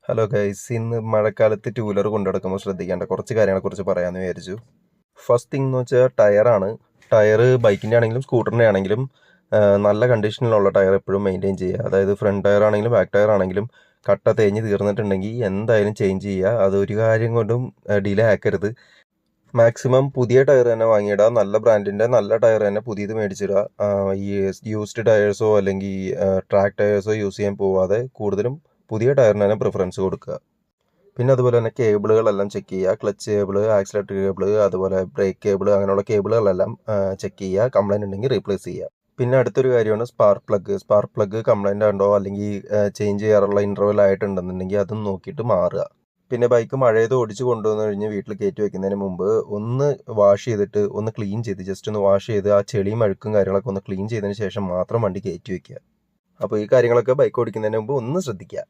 Hello guys, ഇന്ന് മഴക്കാലത്ത് two wheeler കൊണ്ടുനടക്കുമ്പോൾ ശ്രദ്ധിക്കേണ്ട കുറച്ച് കാര്യങ്ങളെക്കുറിച്ച് പറയാമെന്ന് വിചാരിച്ചു. ഫസ്റ്റ് തിങ് എന്ന് വെച്ചാൽ ടയറാണ്. ടയർ ബൈക്കിൻ്റെ ആണെങ്കിലും സ്കൂട്ടറിൻ്റെ ആണെങ്കിലും നല്ല കണ്ടീഷനിലുള്ള ടയർ എപ്പോഴും മെയിൻറ്റെയിൻ ചെയ്യുക. അതായത് ഫ്രണ്ട് ടയർ ആണെങ്കിലും ബാക്ക് ടയർ ആണെങ്കിലും കട്ട തേഞ്ഞ് തീർന്നിട്ടുണ്ടെങ്കിൽ എന്തായാലും ചേഞ്ച് ചെയ്യുക. അത് ഒരു കാര്യം കൊണ്ടും ഡിലേ ആക്കരുത്. മാക്സിമം പുതിയ ടയർ തന്നെ വാങ്ങിയിടുക. നല്ല ബ്രാൻഡിൻ്റെ നല്ല ടയർ തന്നെ പുതിയത് മേടിച്ചിടുക. ഈ യൂസ്ഡ് ടയേഴ്സോ അല്ലെങ്കിൽ ട്രാക്ക് ടയേഴ്സോ യൂസ് ചെയ്യാൻ പോവാതെ കൂടുതലും പുതിയ ടയറിന് തന്നെ പ്രിഫറൻസ് കൊടുക്കുക. പിന്നെ അതുപോലെ തന്നെ കേബിളുകളെല്ലാം ചെക്ക് ചെയ്യുക. ക്ലച്ച് കേബിൾ, ആക്സിലേറ്റർ കേബിൾ, അതുപോലെ ബ്രേക്ക് കേബിൾ, അങ്ങനെയുള്ള കേബിളുകളെല്ലാം ചെക്ക് ചെയ്യുക. കംപ്ലൈൻറ്റ് ഉണ്ടെങ്കിൽ റീപ്ലേസ് ചെയ്യുക. പിന്നെ അടുത്തൊരു കാര്യമാണ് spark plug. Spark plug complaint ഉണ്ടോ അല്ലെങ്കിൽ ചേഞ്ച് ചെയ്യാറുള്ള ഇൻ്റർവെൽ ആയിട്ടുണ്ടെന്നുണ്ടെങ്കിൽ അതും നോക്കിയിട്ട് മാറുക. പിന്നെ ബൈക്ക് മഴയത് ഓടിച്ച് കൊണ്ടുവന്ന് കഴിഞ്ഞ് വീട്ടിൽ കയറ്റി വെക്കുന്നതിന് മുമ്പ് ഒന്ന് വാഷ് ചെയ്തിട്ട് ഒന്ന് ക്ലീൻ ചെയ്ത് ജസ്റ്റ് ഒന്ന് വാഷ് ചെയ്ത് ആ ചെളിയും അഴുക്കും കാര്യങ്ങളൊക്കെ ഒന്ന് ക്ലീൻ ചെയ്തതിന് ശേഷം മാത്രം വണ്ടി കയറ്റി വെക്കുക. അപ്പോൾ ഈ കാര്യങ്ങളൊക്കെ ബൈക്ക് ഓടിക്കുന്നതിന് മുമ്പ് ഒന്ന് ശ്രദ്ധിക്കുക.